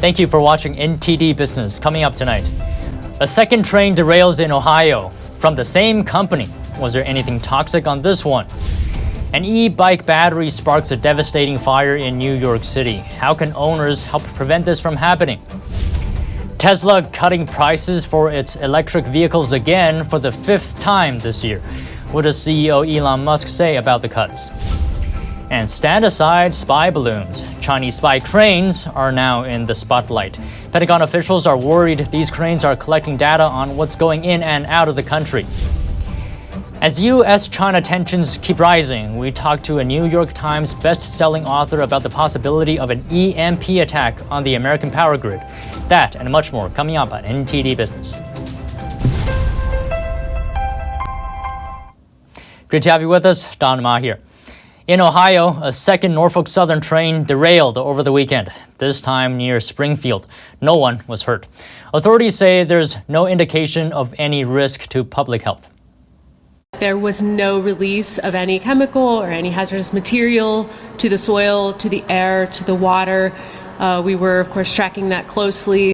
Thank you for watching NTD Business. Coming up tonight, a second train derails in Ohio from the same company. Was there anything toxic on this one? An e-bike battery sparks a devastating fire in New York City. How can owners help prevent this from happening? Tesla cutting prices for its electric vehicles again for the 5th time this year. What does CEO Elon Musk say about the cuts? And stand aside spy balloons. Chinese spy cranes are now in the spotlight. Pentagon officials are worried these cranes are collecting data on what's going in and out of the country. As U.S.-China tensions keep rising, we talked to a New York Times best-selling author about the possibility of an EMP attack on the American power grid. That and much more coming up on NTD Business. Great to have you with us. Don Ma here. In Ohio, a second Norfolk Southern train derailed over the weekend, this time near Springfield. No one was hurt. Authorities say there's no indication of any risk to public health. There was no release of any chemical or any hazardous material to the soil, to the air, to the water. We were, of course, tracking that closely.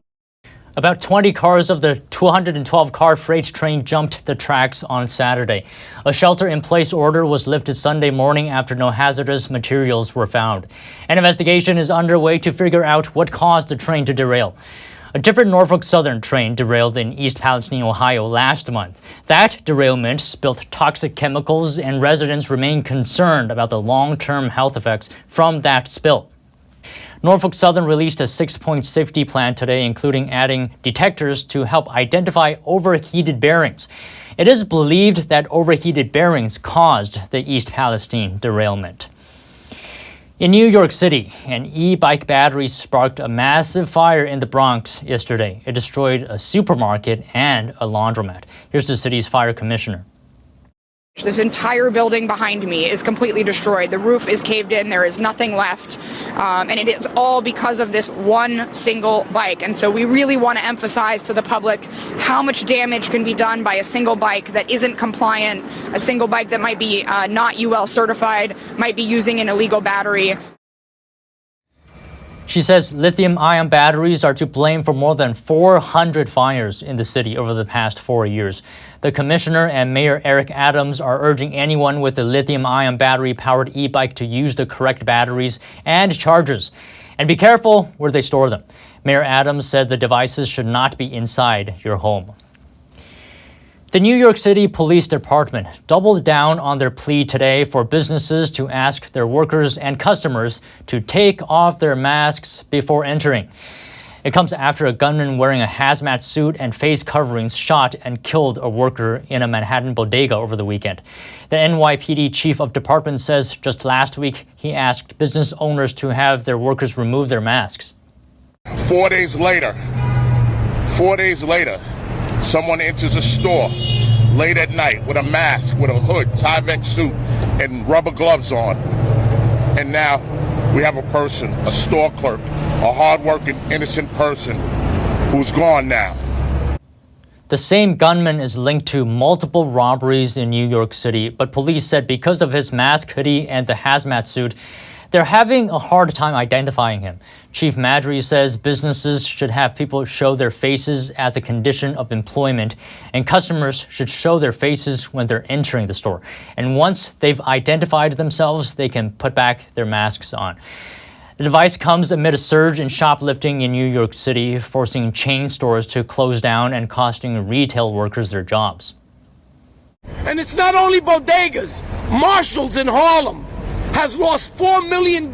About 20 cars of the 212-car freight train jumped the tracks on Saturday. A shelter-in-place order was lifted Sunday morning after no hazardous materials were found. An investigation is underway to figure out what caused the train to derail. A different Norfolk Southern train derailed in East Palestine, Ohio last month. That derailment spilled toxic chemicals, and residents remain concerned about the long-term health effects from that spill. Norfolk Southern released a 6-point safety plan today, including adding detectors to help identify overheated bearings. It is believed that overheated bearings caused the East Palestine derailment. In New York City, an e-bike battery sparked a massive fire in the Bronx yesterday. It destroyed a supermarket and a laundromat. Here's the city's fire commissioner. This entire building behind me is completely destroyed. The roof is caved in. There is nothing left. And it is all because of this one single bike. And so we really want to emphasize to the public how much damage can be done by a single bike that isn't compliant, a single bike that might be not UL certified, might be using an illegal battery. She says lithium-ion batteries are to blame for more than 400 fires in the city over the past 4 years. The commissioner and Mayor Eric Adams are urging anyone with a lithium-ion battery-powered e-bike to use the correct batteries and chargers. And be careful where they store them. Mayor Adams said the devices should not be inside your home. The New York City Police Department doubled down on their plea today for businesses to ask their workers and customers to take off their masks before entering. It comes after a gunman wearing a hazmat suit and face coverings shot and killed a worker in a Manhattan bodega over the weekend. The NYPD chief of department says just last week he asked business owners to have their workers remove their masks. 4 days later, someone enters a store late at night with a mask, with a hood, Tyvek suit, and rubber gloves on. And now we have a person, a store clerk, a hardworking, innocent person who's gone now. The same gunman is linked to multiple robberies in New York City, but police said because of his mask, hoodie, and the hazmat suit, they're having a hard time identifying him. Chief Madry says businesses should have people show their faces as a condition of employment, and customers should show their faces when they're entering the store. And once they've identified themselves, they can put back their masks on. The device comes amid a surge in shoplifting in New York City, forcing chain stores to close down and costing retail workers their jobs. And it's not only bodegas. Marshalls in Harlem has lost $4 million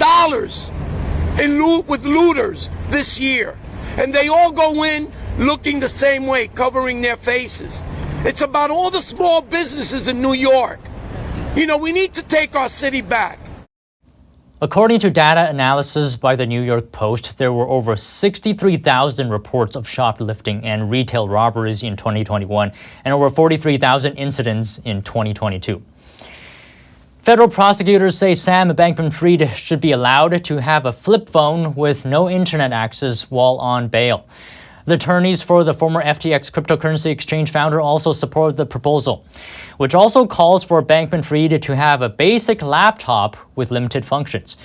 with looters this year. And they all go in looking the same way, covering their faces. It's about all the small businesses in New York. You know, we need to take our city back. According to data analysis by the New York Post, there were over 63,000 reports of shoplifting and retail robberies in 2021 and over 43,000 incidents in 2022. Federal prosecutors say Sam Bankman-Fried should be allowed to have a flip phone with no internet access while on bail. The attorneys for the former FTX cryptocurrency exchange founder also support the proposal, which also calls for Bankman-Fried to have a basic laptop with limited functions.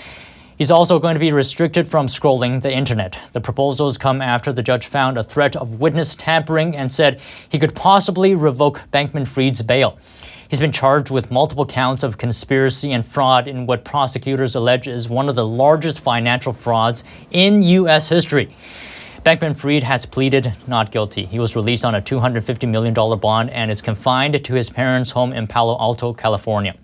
He's also going to be restricted from scrolling the internet. The proposals come after the judge found a threat of witness tampering and said he could possibly revoke Bankman-Fried's bail. He's been charged with multiple counts of conspiracy and fraud in what prosecutors allege is one of the largest financial frauds in U.S. history. Bankman-Fried has pleaded not guilty. He was released on a $250 million bond and is confined to his parents' home in Palo Alto, California.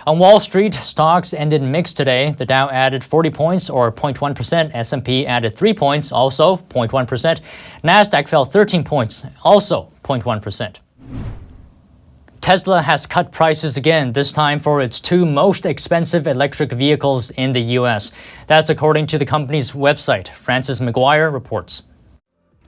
On Wall Street, stocks ended mixed today. The Dow added 40 points, or 0.1%. S&P added 3 points, also 0.1%. Nasdaq fell 13 points, also 0.1%. Tesla has cut prices again, this time for its two most expensive electric vehicles in the U.S. That's according to the company's website. Francis McGuire reports.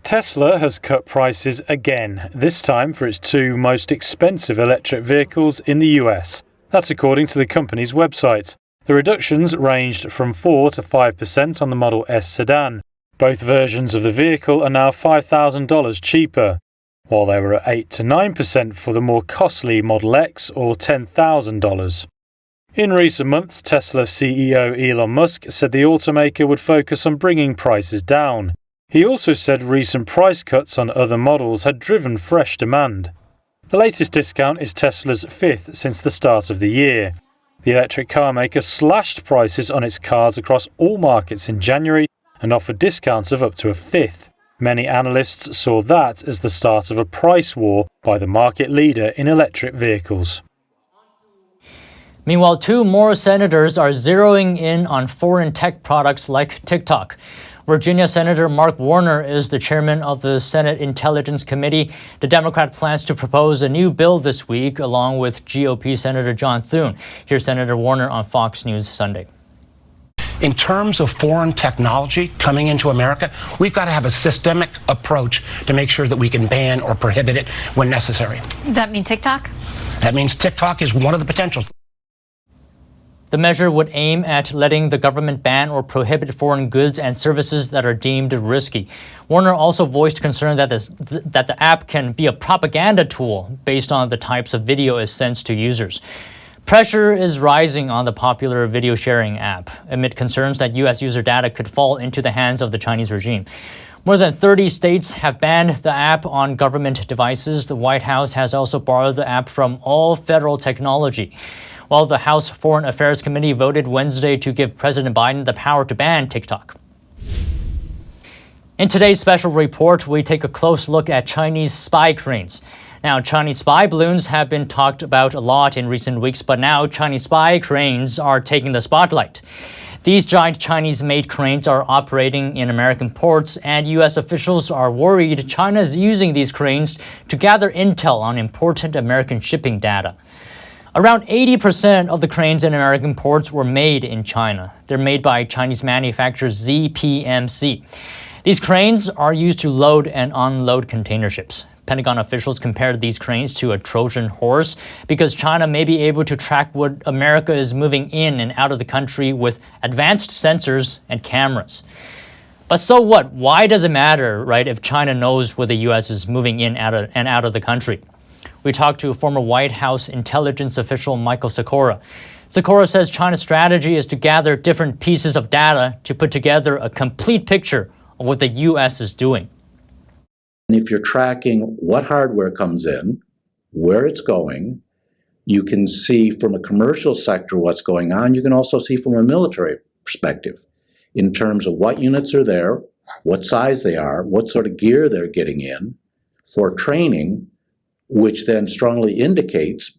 Tesla has cut prices again, this time for its two most expensive electric vehicles in the US. That's according to the company's website. The reductions ranged from 4 to 5% on the Model S sedan. Both versions of the vehicle are now $5,000 cheaper, while they were at 8 to 9% for the more costly Model X or $10,000. In recent months, Tesla CEO Elon Musk said the automaker would focus on bringing prices down. He also said recent price cuts on other models had driven fresh demand. The latest discount is Tesla's fifth since the start of the year. The electric car maker slashed prices on its cars across all markets in January and offered discounts of up to a fifth. Many analysts saw that as the start of a price war by the market leader in electric vehicles. Meanwhile, two more senators are zeroing in on foreign tech products like TikTok. Virginia Senator Mark Warner is the chairman of the Senate Intelligence Committee. The Democrat plans to propose a new bill this week, along with GOP Senator John Thune. Here's Senator Warner on Fox News Sunday. In terms of foreign technology coming into America, we've got to have a systemic approach to make sure that we can ban or prohibit it when necessary. Does that mean TikTok? That means TikTok is one of the potentials. The measure would aim at letting the government ban or prohibit foreign goods and services that are deemed risky. Warner also voiced concern that the app can be a propaganda tool based on the types of video it sends to users. Pressure is rising on the popular video sharing app amid concerns that U.S. user data could fall into the hands of the Chinese regime. More than 30 states have banned the app on government devices. The White House has also barred the app from all federal technology. While the House Foreign Affairs Committee voted Wednesday to give President Biden the power to ban TikTok. In today's special report, we take a close look at Chinese spy cranes. Now, Chinese spy balloons have been talked about a lot in recent weeks, but now Chinese spy cranes are taking the spotlight. These giant Chinese-made cranes are operating in American ports, and U.S. officials are worried China is using these cranes to gather intel on important American shipping data. Around 80% of the cranes in American ports were made in China. They're made by Chinese manufacturer ZPMC. These cranes are used to load and unload container ships. Pentagon officials compared these cranes to a Trojan horse because China may be able to track what America is moving in and out of the country with advanced sensors and cameras. But so what? Why does it matter, right, if China knows where the U.S. is moving in and out of the country? We talked to former White House intelligence official Michael Sikora. Sikora says China's strategy is to gather different pieces of data to put together a complete picture of what the U.S. is doing. If you're tracking what hardware comes in, where it's going, you can see from a commercial sector what's going on. You can also see from a military perspective in terms of what units are there, what size they are, what sort of gear they're getting in for training, which then strongly indicates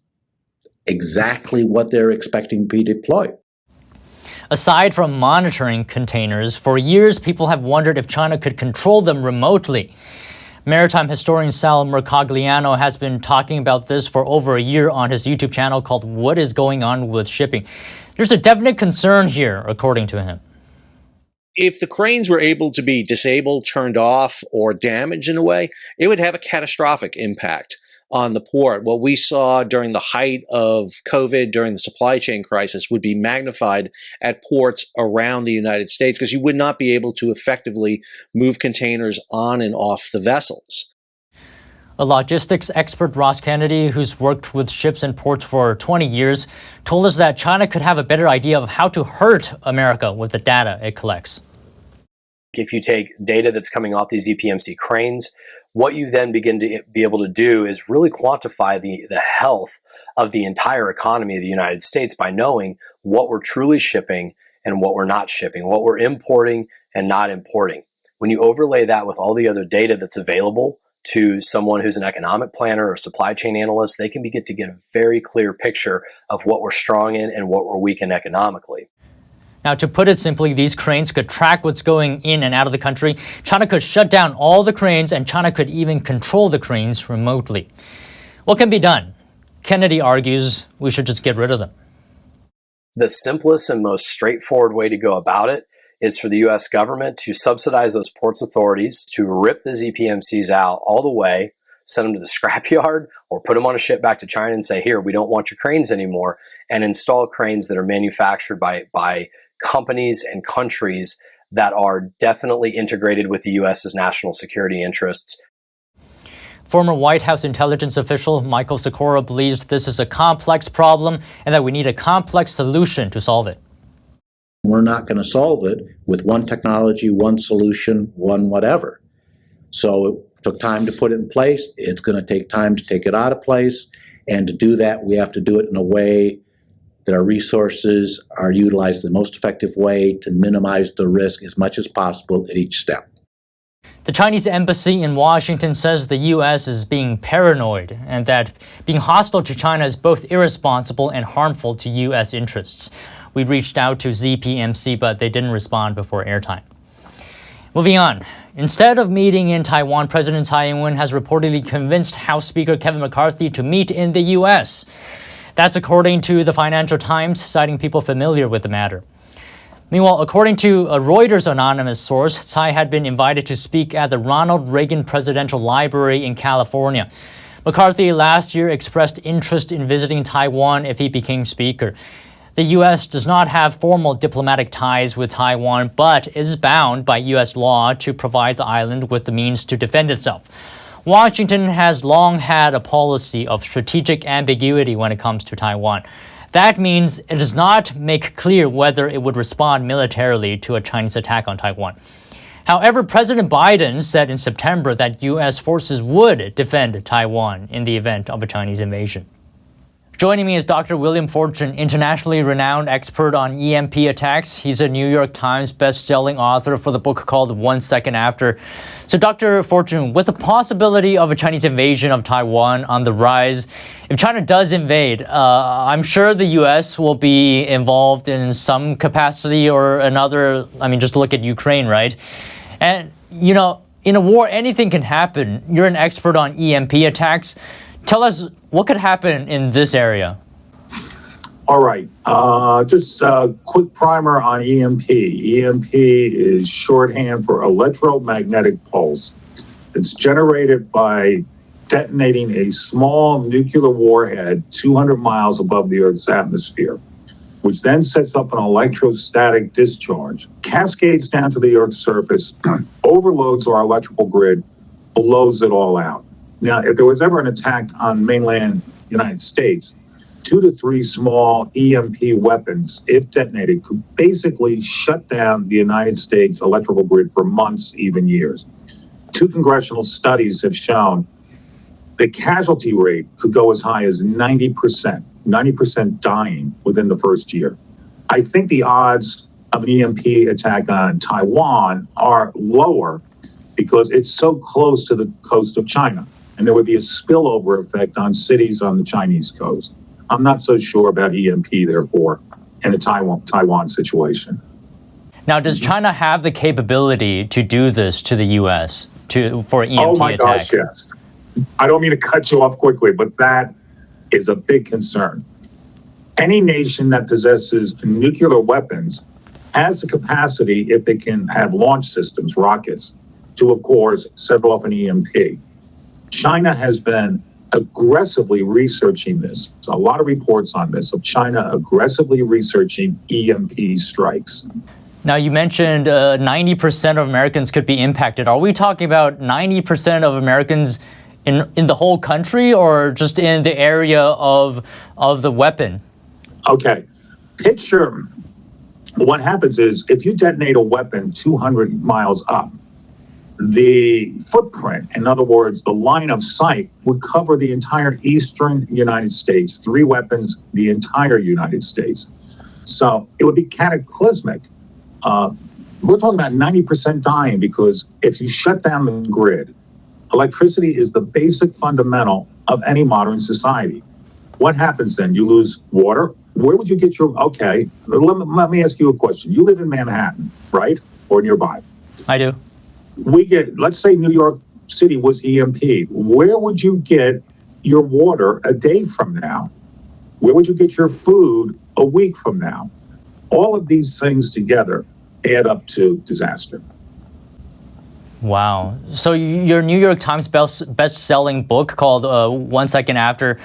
exactly what they're expecting to be deployed. Aside from monitoring containers, for years people have wondered if China could control them remotely. Maritime historian Sal Mercogliano has been talking about this for over a year on his YouTube channel called What is Going On with Shipping. There's a definite concern here, according to him. If the cranes were able to be disabled, turned off, or damaged in a way, it would have a catastrophic impact on the port. What we saw during the height of COVID, during the supply chain crisis, would be magnified at ports around the United States because you would not be able to effectively move containers on and off the vessels. A logistics expert, Ross Kennedy, who's worked with ships and ports for 20 years, told us that China could have a better idea of how to hurt America with the data it collects. If you take data that's coming off these EPMC cranes, what you then begin to be able to do is really quantify the health of the entire economy of the United States by knowing what we're truly shipping and what we're not shipping, what we're importing and not importing. When you overlay that with all the other data that's available to someone who's an economic planner or supply chain analyst, they can begin to get a very clear picture of what we're strong in and what we're weak in economically. Now, to put it simply, these cranes could track what's going in and out of the country. China could shut down all the cranes, and China could even control the cranes remotely. What can be done? Kennedy argues we should just get rid of them. The simplest and most straightforward way to go about it is for the U.S. government to subsidize those ports authorities to rip the ZPMCs out all the way, send them to the scrapyard, or put them on a ship back to China and say, here, we don't want your cranes anymore, and install cranes that are manufactured by companies and countries that are definitely integrated with the U.S.'s national security interests. Former White House intelligence official Michael Sikora believes this is a complex problem and that we need a complex solution to solve it. We're not going to solve it with one technology, one solution, one whatever. So it took time to put it in place. It's going to take time to take it out of place. And to do that, we have to do it in a way that our resources are utilized the most effective way to minimize the risk as much as possible at each step. The Chinese embassy in Washington says the U.S. is being paranoid and that being hostile to China is both irresponsible and harmful to U.S. interests. We reached out to ZPMC, but they didn't respond before airtime. Moving on. Instead of meeting in Taiwan, President Tsai has reportedly convinced House Speaker Kevin McCarthy to meet in the U.S. That's according to the Financial Times, citing people familiar with the matter. Meanwhile, according to a Reuters anonymous source, Tsai had been invited to speak at the Ronald Reagan Presidential Library in California. McCarthy last year expressed interest in visiting Taiwan if he became Speaker. The U.S. does not have formal diplomatic ties with Taiwan, but is bound by U.S. law to provide the island with the means to defend itself. Washington has long had a policy of strategic ambiguity when it comes to Taiwan. That means it does not make clear whether it would respond militarily to a Chinese attack on Taiwan. However, President Biden said in September that U.S. forces would defend Taiwan in the event of a Chinese invasion. Joining me is Dr. William Fortune, internationally renowned expert on EMP attacks. He's a New York Times best-selling author for the book called 1 Second After. So, Dr. Fortune, with the possibility of a Chinese invasion of Taiwan on the rise, if China does invade, I'm sure the U.S. will be involved in some capacity or another. I mean, just look at Ukraine, right? And, you know, in a war, anything can happen. You're an expert on EMP attacks. Tell us what could happen in this area. All right. Just a quick primer on EMP. EMP is shorthand for electromagnetic pulse. It's generated by detonating a small nuclear warhead 200 miles above the Earth's atmosphere, which then sets up an electrostatic discharge, cascades down to the Earth's surface, overloads our electrical grid, blows it all out. Now, if there was ever an attack on mainland United States, 2 to 3 small EMP weapons, if detonated, could basically shut down the United States electrical grid for months, even years. 2 congressional studies have shown the casualty rate could go as high as 90% dying within the first year. I think the odds of an EMP attack on Taiwan are lower because it's so close to the coast of China. And there would be a spillover effect on cities on the Chinese coast. I'm not so sure about EMP, therefore, in a Taiwan situation. Now, does China have the capability to do this to the U.S. for EMP Oh my attack? gosh, yes. I don't mean to cut you off quickly, but that is a big concern. Any nation that possesses nuclear weapons has the capacity, if they can have launch systems, rockets, to, of course, set off an EMP. China has been aggressively researching this. A lot of reports on this, of China aggressively researching EMP strikes. Now, you mentioned 90% of Americans could be impacted. Are we talking about 90% of Americans in the whole country or just in the area of the weapon? Okay. Picture what happens is if you detonate a weapon 200 miles up, the footprint, in other words, the line of sight, would cover the entire eastern United States, 3 weapons, the entire United States. So it would be cataclysmic. We're talking about 90% dying because if you shut down the grid, electricity is the basic fundamental of any modern society. What happens then? You lose water. Where would you get your, okay, let me ask you a question. You live in Manhattan, right? Or nearby? I do. Let's say New York City was EMP'd. Where would you get your water a day from now? Where would you get your food a week from now? All of these things together add up to disaster. Wow. So your New York Times best-selling book called 1 Second After,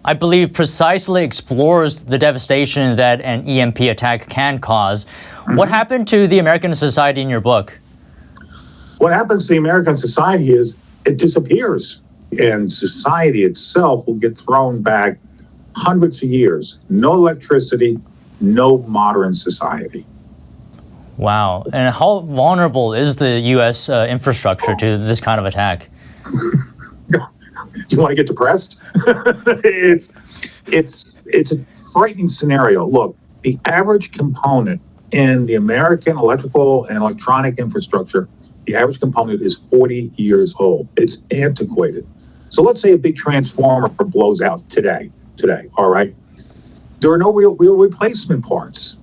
I believe precisely explores the devastation that an EMP attack can cause. What happened to the American society in your book? What happens to the American society is it disappears, and society itself will get thrown back hundreds of years. No electricity, no modern society. Wow. And how vulnerable is the U.S. Infrastructure to this kind of attack? Do you want to get depressed? It's a frightening scenario. Look, the average component in the American electrical and electronic infrastructure, the average component is 40 years old. It's antiquated. So let's say a big transformer blows out today, all right? There are no real replacement parts.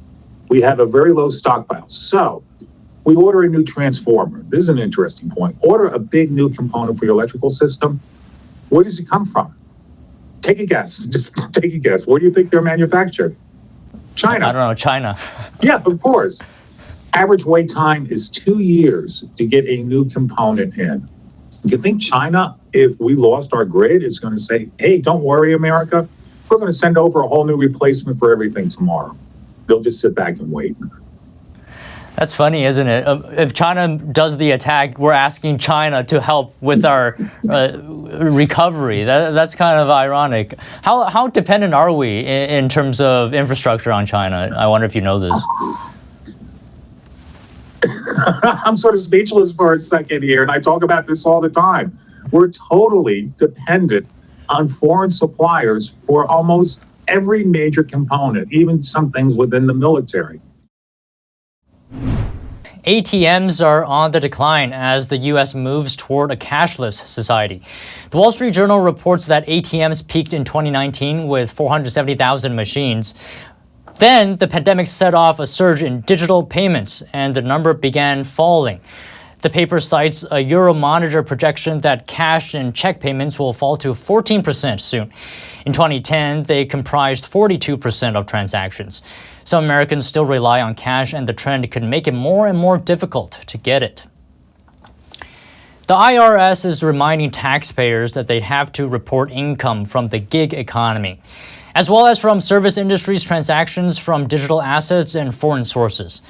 We have a very low stockpile. So we order a new transformer. This is an interesting point. Order a big new component for your electrical system. Where does it come from? Take a guess. Just take a guess. Where do you think they're manufactured? China. I don't know, China. Yeah, of course. Average wait time is 2 years to get a new component in. You think China, if we lost our grid, is going to say, hey, don't worry, America. We're going to send over a whole new replacement for everything tomorrow. They'll just sit back and wait. That's funny, isn't it? If China does the attack, we're asking China to help with our recovery. That's kind of ironic. How dependent are we in terms of infrastructure on China? I wonder if you know this. I'm sort of speechless for a second here, and I talk about this all the time. We're totally dependent on foreign suppliers for almost every major component, even some things within the military. ATMs are on the decline as the U.S. moves toward a cashless society. The Wall Street Journal reports that ATMs peaked in 2019 with 470,000 machines. Then the pandemic set off a surge in digital payments, and the number began falling. The paper cites a Euromonitor projection that cash and check payments will fall to 14% soon. In 2010, they comprised 42% of transactions. Some Americans still rely on cash, and the trend could make it more and more difficult to get it. The IRS is reminding taxpayers that they have to report income from the gig economy, as well as from service industries transactions from digital assets and foreign sources.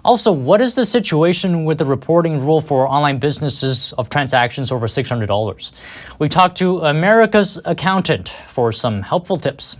Also, what is the situation with the reporting rule for online businesses of transactions over $600? We talked to America's accountant for some helpful tips.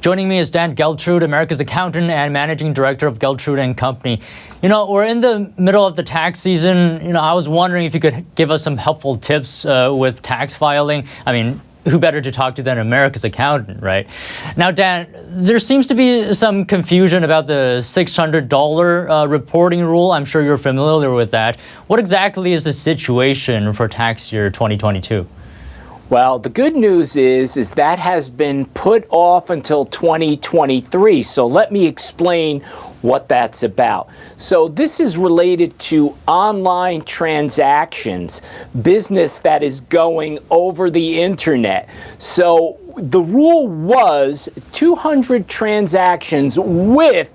Joining me is Dan Geltrude, America's accountant and managing director of Geltrude & Company. We're in the middle of the tax season. I was wondering if you could give us some helpful tips with tax filing. I mean, who better to talk to than America's accountant, right? Now, Dan, there seems to be some confusion about the $600 reporting rule. I'm sure you're familiar with that. What exactly is the situation for tax year 2022? Well, the good news is that has been put off until 2023. So let me explain what that's about. So this is related to online transactions, business that is going over the internet. So the rule was 200 transactions with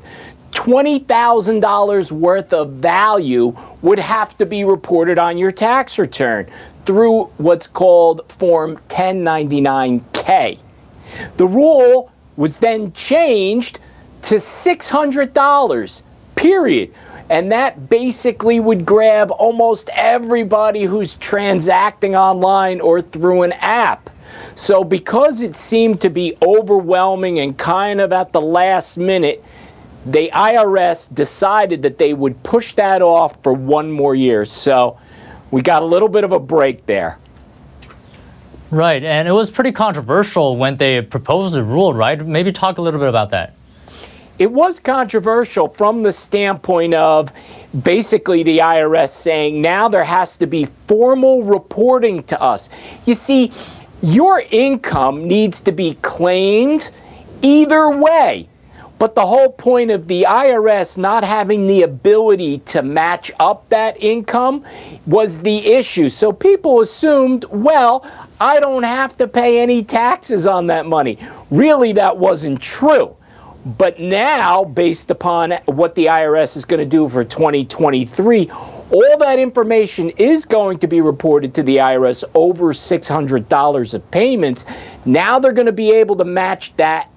$20,000 worth of value would have to be reported on your tax return through what's called Form 1099-K. The rule was then changed to $600, period. And that basically would grab almost everybody who's transacting online or through an app. So because it seemed to be overwhelming and kind of at the last minute, the IRS decided that they would push that off for 1 more year. So we got a little bit of a break there. Right, and it was pretty controversial when they proposed the rule, right? Maybe talk a little bit about that. It was controversial from the standpoint of basically the IRS saying now there has to be formal reporting to us. You see, your income needs to be claimed either way. But the whole point of the IRS not having the ability to match up that income was the issue. So people assumed, well, I don't have to pay any taxes on that money. Really, that wasn't true. But now, based upon what the IRS is going to do for 2023, all that information is going to be reported to the IRS over $600 of payments. Now they're going to be able to match that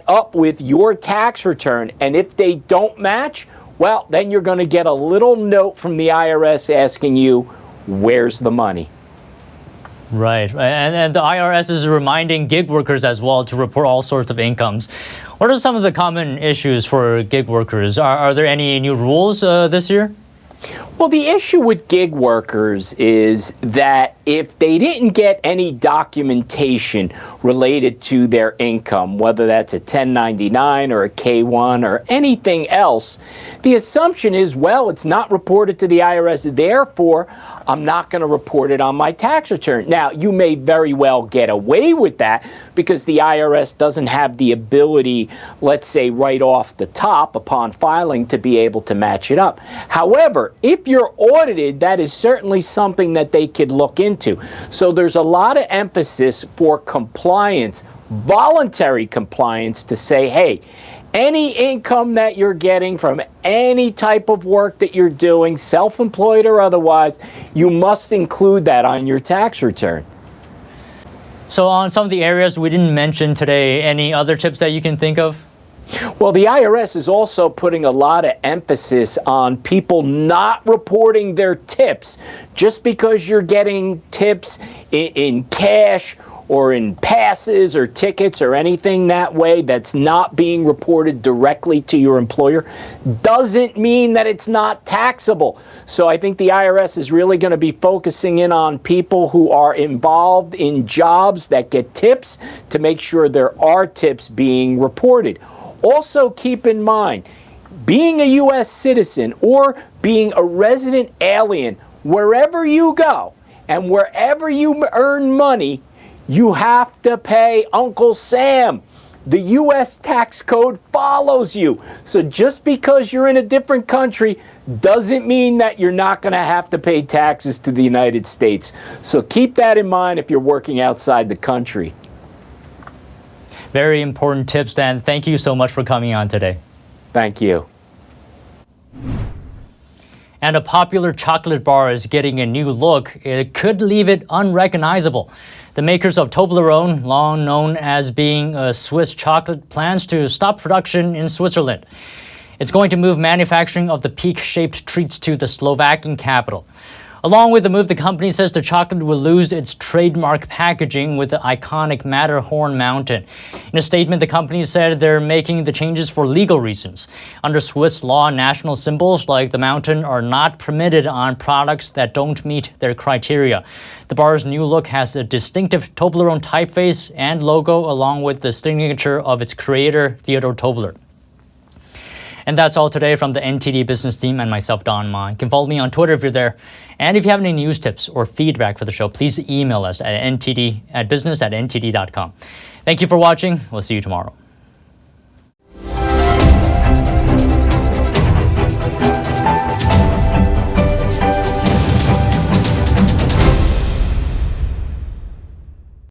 up with your tax return. And if they don't match, well, then you're going to get a little note from the IRS asking you, where's the money? Right, and the IRS is reminding gig workers as well to report all sorts of incomes. What are some of the common issues for gig workers? Are there any new rules this year? Well, the issue with gig workers is that if they didn't get any documentation related to their income, whether that's a 1099 or a K-1 or anything else, the assumption is, well, it's not reported to the IRS, therefore I'm not going to report it on my tax return. Now, you may very well get away with that because the IRS doesn't have the ability, let's say, right off the top upon filing to be able to match it up. However, if you're audited, that is certainly something that they could look into. So there's a lot of emphasis for compliance, voluntary compliance, to say, hey, any income that you're getting from any type of work that you're doing, self-employed or otherwise, you must include that on your tax return. So on some of the areas we didn't mention today, any other tips that you can think of? Well, the IRS is also putting a lot of emphasis on people not reporting their tips. Just because you're getting tips in cash or in passes or tickets or anything that way that's not being reported directly to your employer doesn't mean that it's not taxable. So I think the IRS is really going to be focusing in on people who are involved in jobs that get tips to make sure there are tips being reported. Also keep in mind, being a U.S. citizen or being a resident alien, wherever you go and wherever you earn money, you have to pay Uncle Sam. The U.S. tax code follows you. So just because you're in a different country doesn't mean that you're not going to have to pay taxes to the United States. So keep that in mind if you're working outside the country. Very important tips, Dan. Thank you so much for coming on today. Thank you. And a popular chocolate bar is getting a new look. It could leave it unrecognizable. The makers of Toblerone, long known as being a Swiss chocolate, plans to stop production in Switzerland. It's going to move manufacturing of the peak-shaped treats to the Slovakian capital. Along with the move, the company says the chocolate will lose its trademark packaging with the iconic Matterhorn mountain. In a statement, the company said they're making the changes for legal reasons. Under Swiss law, national symbols like the mountain are not permitted on products that don't meet their criteria. The bar's new look has a distinctive Toblerone typeface and logo, along with the signature of its creator, Theodore Tobler. And that's all today from the NTD Business team and myself, Don Ma. You can follow me on Twitter if you're there. And if you have any news tips or feedback for the show, please email us at business@ntd.com. Thank you for watching. We'll see you tomorrow.